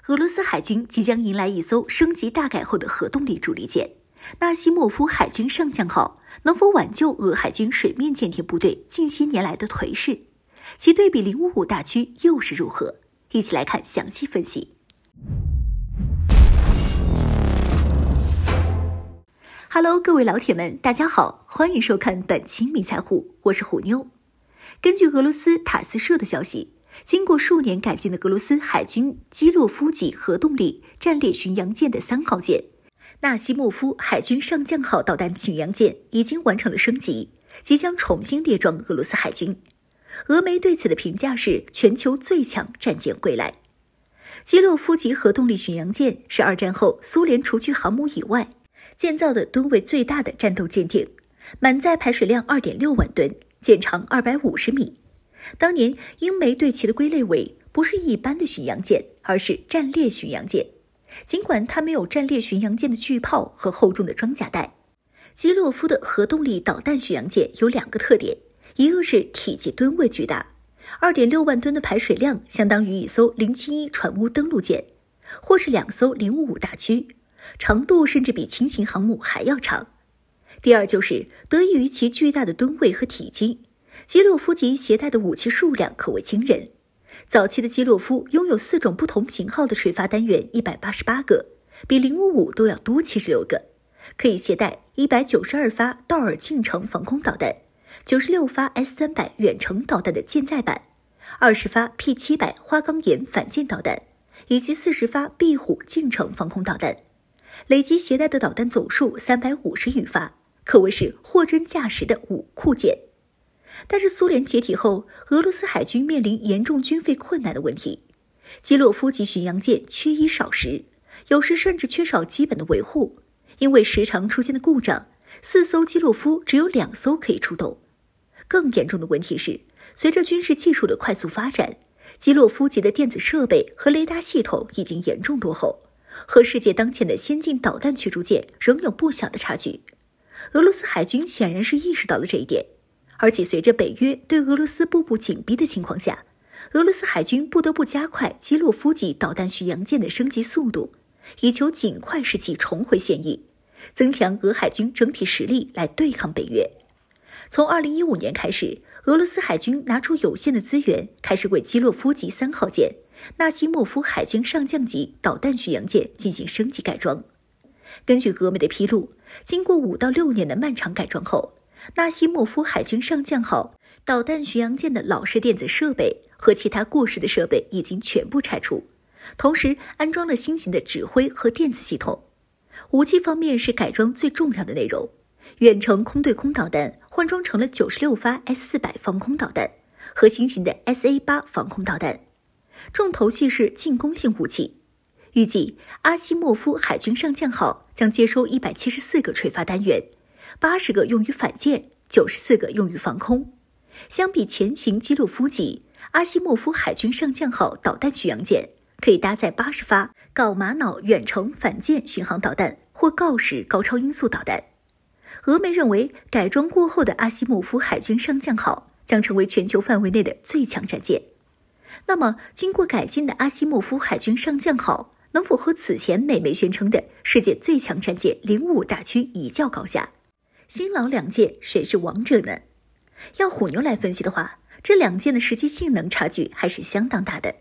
俄罗斯海军即将迎来一艘升级大改后的核动力主力舰——纳西莫夫海军上将号，能否挽救俄海军水面舰艇部队近些年来的颓势？其对比055大驱又是如何？一起来看详细分析。Hello， 各位老铁们，大家好，欢迎收看本期迷彩虎，我是虎妞。根据俄罗斯塔斯社的消息，经过数年改进的俄罗斯海军基洛夫级核动力战列巡洋舰的3号舰纳西莫夫海军上将号导弹巡洋舰已经完成了升级，即将重新列装俄罗斯海军。俄媒对此的评价是全球最强战舰归来。基洛夫级核动力巡洋舰是2战后苏联除去航母以外建造的吨位最大的战斗舰艇，满载排水量 2.6 万吨，舰长250米。当年英媒对其的归类为不是一般的巡洋舰，而是战列巡洋舰。尽管它没有战列巡洋舰的巨炮和厚重的装甲弹，基洛夫的核动力导弹巡洋舰有2个特点，一个是体积吨位巨大， 2.6 万吨的排水量相当于一艘071船坞登陆舰，或是2艘055大驱，长度甚至比轻型航母还要长。第二就是得益于其巨大的吨位和体积，基洛夫级携带的武器数量可谓惊人。早期的基洛夫拥有4种不同型号的水发单元188个，比055都要多76个，可以携带192发道尔近程防空导弹，96发 S300 远程导弹的舰载版，20发 P700 花岗岩反舰导弹，以及40发壁虎近程防空导弹，累计携带的导弹总数350余发，可谓是货真价实的武库舰。但是苏联解体后，俄罗斯海军面临严重军费困难的问题。基洛夫级巡洋舰缺衣少食，有时甚至缺少基本的维护，因为时常出现的故障，4艘基洛夫只有2艘可以出动。更严重的问题是，随着军事技术的快速发展，基洛夫级的电子设备和雷达系统已经严重落后，和世界当前的先进导弹驱逐舰仍有不小的差距。俄罗斯海军显然是意识到了这一点，而且随着北约对俄罗斯步步紧逼的情况下，俄罗斯海军不得不加快基洛夫级导弹巡洋舰的升级速度，以求尽快使其重回现役，增强俄海军整体实力来对抗北约。从2015年开始，俄罗斯海军拿出有限的资源，开始为基洛夫级3号舰纳西莫夫海军上将级导弹巡洋舰进行升级改装。根据俄媒的披露，经过5到6年的漫长改装后，纳西莫夫海军上将号导弹巡洋舰的老式电子设备和其他过时的设备已经全部拆除，同时安装了新型的指挥和电子系统。武器方面是改装最重要的内容，远程空对空导弹换装成了96发 S400 防空导弹和新型的 SA8 防空导弹，重头戏是进攻性武器。预计阿西莫夫海军上将号将接收174个垂发单元，80个用于反舰，94个用于防空。相比前型基洛夫级，阿西莫夫海军上将号导弹巡洋舰可以搭载80发锆玛瑙远程反舰巡航导弹或锆石高超音速导弹。俄媒认为，改装过后的阿西莫夫海军上将号将成为全球范围内的最强战舰。那么，经过改进的阿西莫夫海军上将号能否和此前美媒宣称的世界最强战舰055大驱一较高下？新老2舰谁是王者呢？要虎妞来分析的话，这2舰的实际性能差距还是相当大的。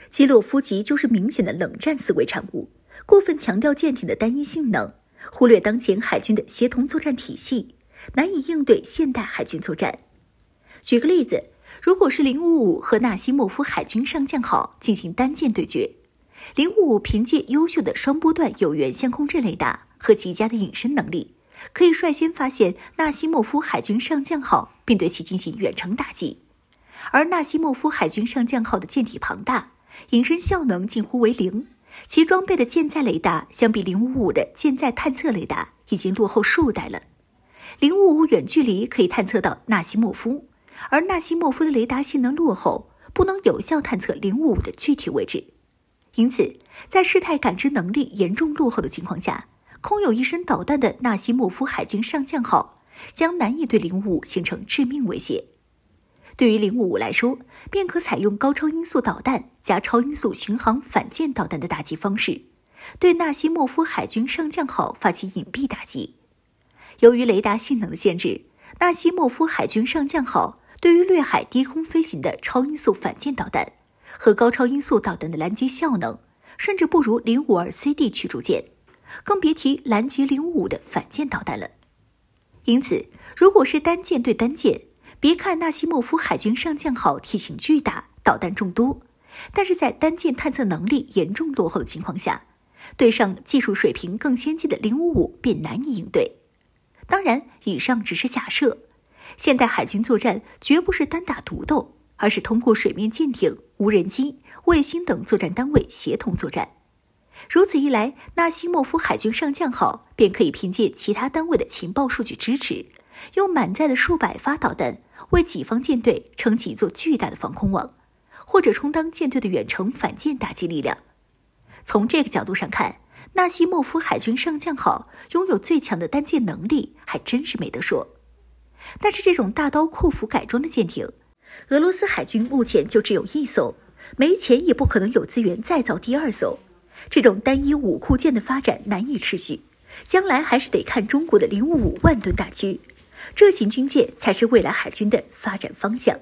基洛夫级就是明显的冷战思维产物，过分强调舰艇的单一性能，忽略当前海军的协同作战体系，难以应对现代海军作战。举个例子，如果是055和纳西莫夫海军上将号进行单舰对决，055凭借优秀的双波段有源相控阵雷达和极佳的隐身能力，可以率先发现纳西莫夫海军上将号，并对其进行远程打击。而纳西莫夫海军上将号的舰体庞大，隐身效能近乎为零，其装备的舰载雷达相比055的舰载探测雷达已经落后数代了。055远距离可以探测到纳西莫夫，而纳西莫夫的雷达性能落后，不能有效探测055的具体位置。因此，在事态感知能力严重落后的情况下，空有一身导弹的纳西莫夫海军上将号将难以对055形成致命威胁。对于055来说，便可采用高超音速导弹加超音速巡航反舰导弹的打击方式，对纳西莫夫海军上将号发起隐蔽打击。由于雷达性能的限制，纳西莫夫海军上将号对于掠海低空飞行的超音速反舰导弹和高超音速导弹的拦截效能，甚至不如052CD 驱逐舰，更别提拦截055的反舰导弹了。因此，如果是单舰对单舰，别看纳西莫夫海军上将号体型巨大，导弹众多，但是在单舰探测能力严重落后的情况下，对上技术水平更先进的055便难以应对。当然，以上只是假设。现代海军作战绝不是单打独斗，而是通过水面舰艇、无人机、卫星等作战单位协同作战。如此一来，纳西莫夫海军上将号便可以凭借其他单位的情报数据支持，用满载的数百发导弹为己方舰队撑起一座巨大的防空网，或者充当舰队的远程反舰打击力量。从这个角度上看，纳西莫夫海军上将号拥有最强的单舰能力，还真是没得说。但是这种大刀阔斧改装的舰艇，俄罗斯海军目前就只有1艘，没钱也不可能有资源再造第2艘。这种单一武库舰的发展难以持续，将来还是得看中国的055万吨大驱，这型军舰才是未来海军的发展方向。